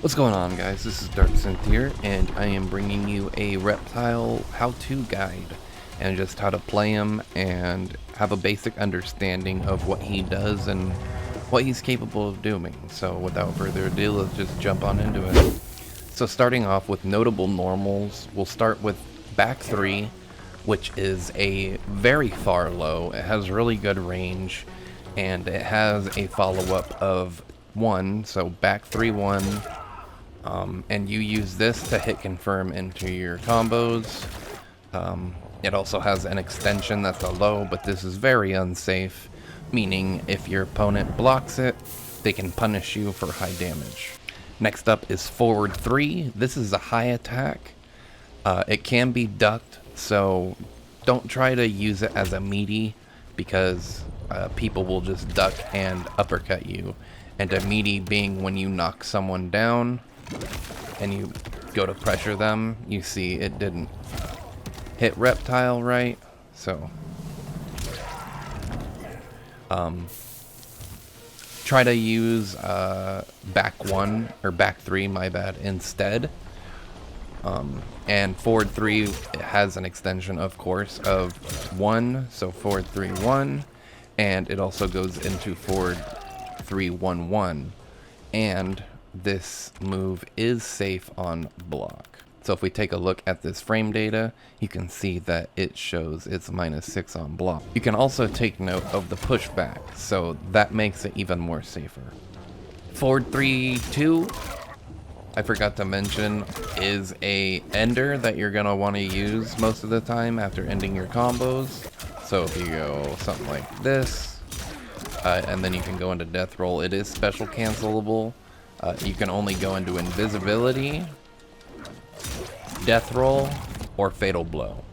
What's going on, guys? This is Dark Synth here, and I am bringing you a Reptile how-to guide and just how to play him and have a basic understanding of what he does and what he's capable of doing. So without further ado, let's just jump on into it. So starting off with notable normals, we'll start with back 3, which is a very far low. It has really good range, and it has a follow-up of 1, so back 3-1. And you use this to hit confirm into your combos. It also has an extension that's a low, but this is very unsafe, meaning if your opponent blocks it, they can punish you for high damage. Next up is forward 3. This is a high attack. It can be ducked, so don't try to use it as a meaty, because people will just duck and uppercut you. And a meaty being when you knock someone down and you go to pressure them, you see it didn't hit Reptile right, so try to use back 1 or back 3, my bad, instead. And forward 3 has an extension, of course, of 1, so forward 3-1, and it also goes into forward 3-1-1, and this move is safe on block. So if we take a look at this frame data, you can see that it shows it's -6 on block. You can also take note of the pushback, so that makes it even more safer. Forward 3-2, I forgot to mention, is a ender that you're gonna want to use most of the time after ending your combos. So if you go something like this, and then you can go into death roll, it is special cancelable. You can only go into invisibility, death roll, or fatal blow.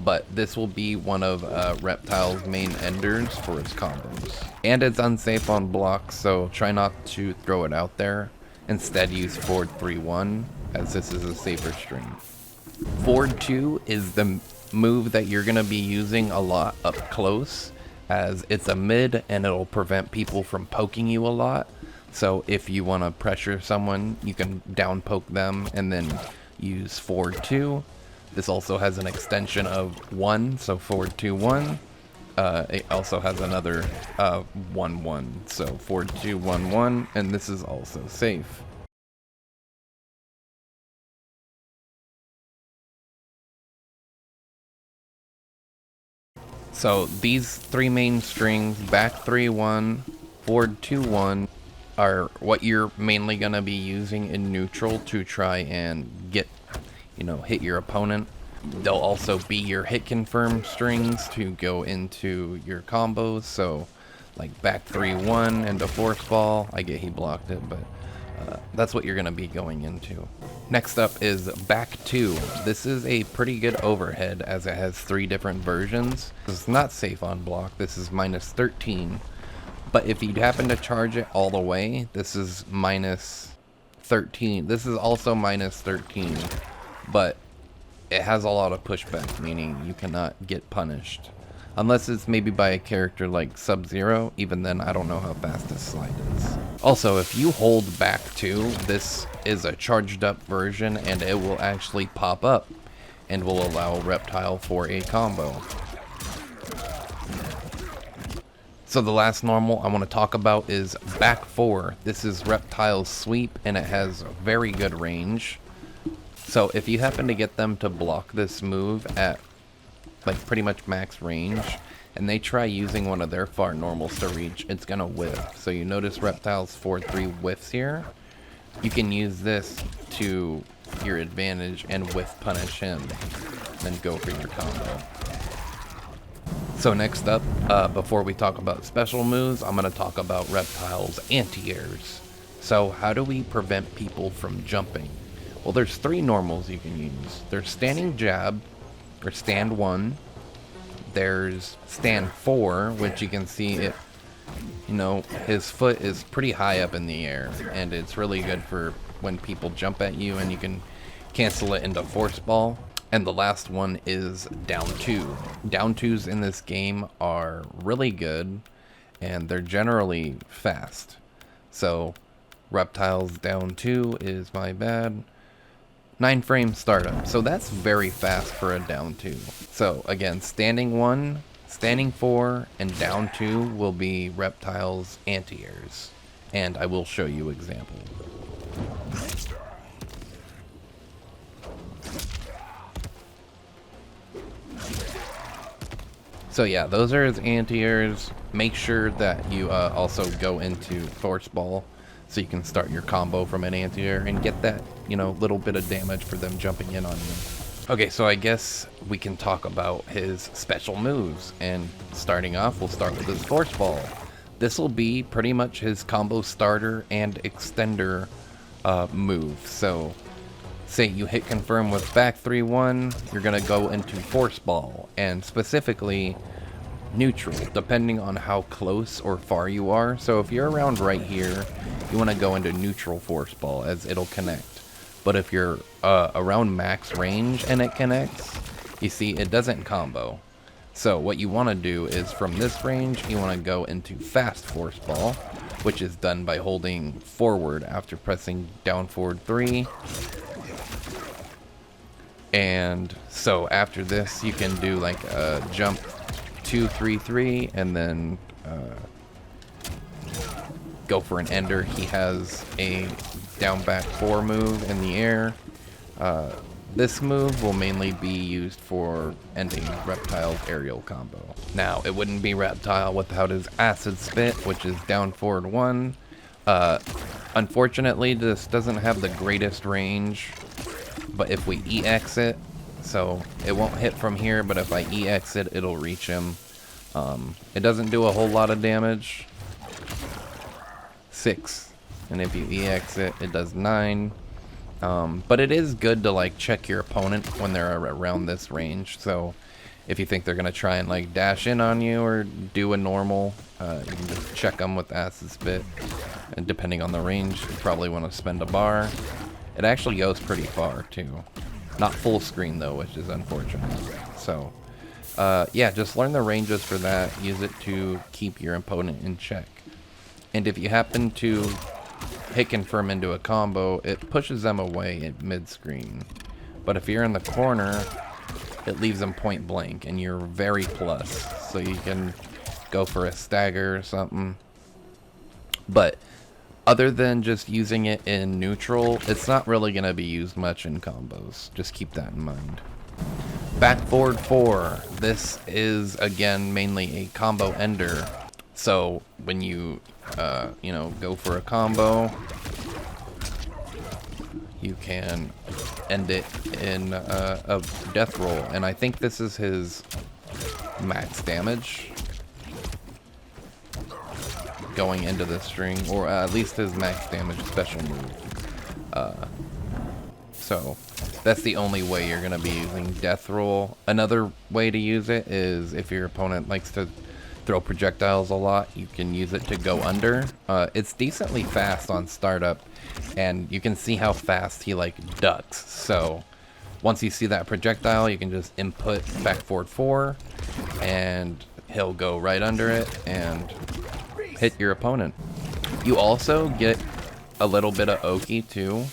But this will be one of Reptile's main enders for its combos. And it's unsafe on block, so try not to throw it out there. Instead use forward 3-1, as this is a safer string. Forward 2 is the move that you're going to be using a lot up close, as it's a mid and it'll prevent people from poking you a lot. So if you want to pressure someone, you can down poke them and then use forward 2. This also has an extension of 1, so forward 2-1. It also has another 1-1, so forward 2-1-1, and this is also safe. So these 3 main strings, back 3-1, forward 2-1, are what you're mainly going to be using in neutral to try and get, hit your opponent. They'll also be your hit confirm strings to go into your combos, so like back 3-1 into force ball. I get he blocked it, but that's what you're going to be going into. Next up is back 2. This is a pretty good overhead as it has 3 different versions. It's not safe on block. This is -13. But if you happen to charge it all the way, this is -13. This is also -13, but it has a lot of pushback, meaning you cannot get punished. Unless it's maybe by a character like Sub-Zero, even then I don't know how fast this slide is. Also, if you hold back 2, this is a charged up version and it will actually pop up and will allow Reptile for a combo. So the last normal I want to talk about is back 4. This is Reptile's sweep and it has very good range. So if you happen to get them to block this move at like pretty much max range, and they try using one of their far normals to reach, it's gonna whiff. So you notice Reptile's 4-3 whiffs here. You can use this to your advantage and whiff punish him, then go for your combo. So next up, before we talk about special moves, I'm going to talk about Reptile's anti-airs. So how do we prevent people from jumping? Well, there's 3 normals you can use. There's standing jab, or stand 1. There's stand 4, which you can see it, his foot is pretty high up in the air, and it's really good for when people jump at you, and you can cancel it into force ball. And the last one is down 2. Down 2s in this game are really good, and they're generally fast. So Reptile's down 2 is my bad. 9 frame startup. So that's very fast for a down 2. So again, standing 1, standing 4, and down 2 will be Reptile's anti-airs. And I will show you example. So yeah, those are his anti-airs. Make sure that you also go into Force Ball so you can start your combo from an anti-air and get that, you know, little bit of damage for them jumping in on you. Okay, so I guess we can talk about his special moves. And starting off, we'll start with his Force Ball. This will be pretty much his combo starter and extender move. So say you hit confirm with back 3-1, you're gonna go into Force Ball, and specifically neutral, depending on how close or far you are. So if you're around right here, you want to go into neutral Force Ball as it'll connect. But if you're around max range and it connects, you see it doesn't combo. So what you want to do is from this range, you want to go into fast Force Ball, which is done by holding forward after pressing down forward 3. And so after this, you can do like a jump 2, 3, 3, and then go for an ender. He has a down back 4 move in the air. This move will mainly be used for ending Reptile's aerial combo. Now, it wouldn't be Reptile without his Acid Spit, which is down forward 1. Unfortunately, this doesn't have the greatest range, but if we EX it, so it won't hit from here, but if I EX it, it'll reach him. It doesn't do a whole lot of damage. 6. And if you EX it, it does 9. But it is good to like check your opponent when they're around this range. So if you think they're gonna try and like dash in on you or do a normal, you can just check them with Acid Spit. And depending on the range, you probably want to spend a bar. It actually goes pretty far too. Not full screen though, which is unfortunate. So yeah, just learn the ranges for that. Use it to keep your opponent in check. And if you happen to hit confirm into a combo, it pushes them away at mid-screen. But if you're in the corner, it leaves them point blank, and you're very plus. So you can go for a stagger or something. But other than just using it in neutral, it's not really going to be used much in combos. Just keep that in mind. Back forward 4. This is, again, mainly a combo ender. So when you, you know, go for a combo, you can end it in a death roll. And I think this is his max damage going into the string, or at least his max damage special move. So that's the only way you're going to be using death roll. Another way to use it is if your opponent likes to throw projectiles a lot, you can use it to go under. It's decently fast on startup, and you can see how fast he like ducks. So once you see that projectile, you can just input back forward 4, and he'll go right under it and hit your opponent. You also get a little bit of Oki too.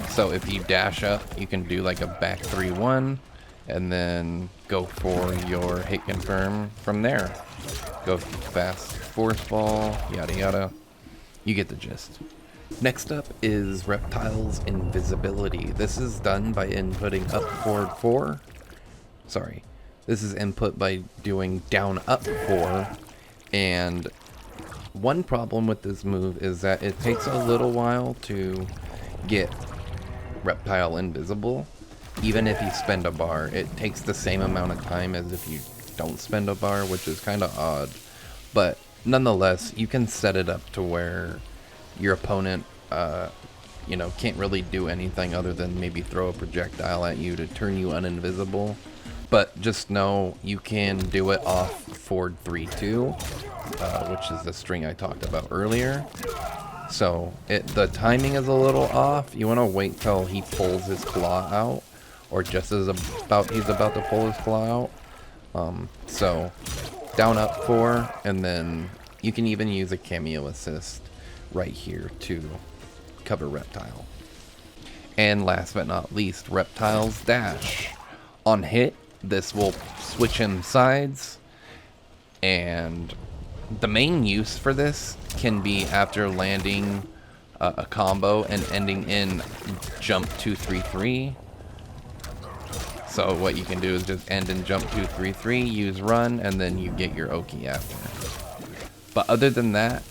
So if you dash up, you can do like a back 3-1 and then go for your hit confirm from there. Go fast Force Ball, yada yada. You get the gist. Next up is Reptile's invisibility. This is done by inputting up forward 4. Sorry. This is input by doing down up 4. And one problem with this move is that it takes a little while to get Reptile invisible. Even if you spend a bar, it takes the same amount of time as if you don't spend a bar, which is kind of odd. But nonetheless, you can set it up to where your opponent, you know, can't really do anything other than maybe throw a projectile at you to turn you uninvisible. But just know you can do it off forward 3-2, which is the string I talked about earlier. So the timing is a little off. You want to wait till he pulls his claw out, or just as he's about to pull his claw out. So down up 4, and then you can even use a cameo assist right here to cover Reptile. And last but not least, Reptile's dash. On hit, this will switch him sides, and the main use for this can be after landing a combo and ending in jump 2-3-3. So what you can do is just end in jump 2-3-3, use run, and then you get your Oki after. But other than that,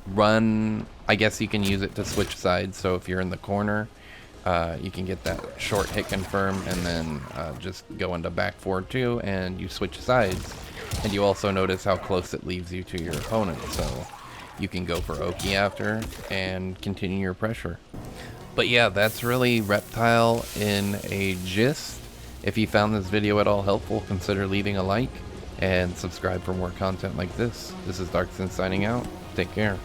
run, I guess you can use it to switch sides. So if you're in the corner, you can get that short hit confirm and then just go into back forward 2 and you switch sides. And you also notice how close it leaves you to your opponent. So you can go for Oki after and continue your pressure. But yeah, that's really Reptile in a gist. If you found this video at all helpful, consider leaving a like and subscribe for more content like this. This is Darkson signing out. Take care.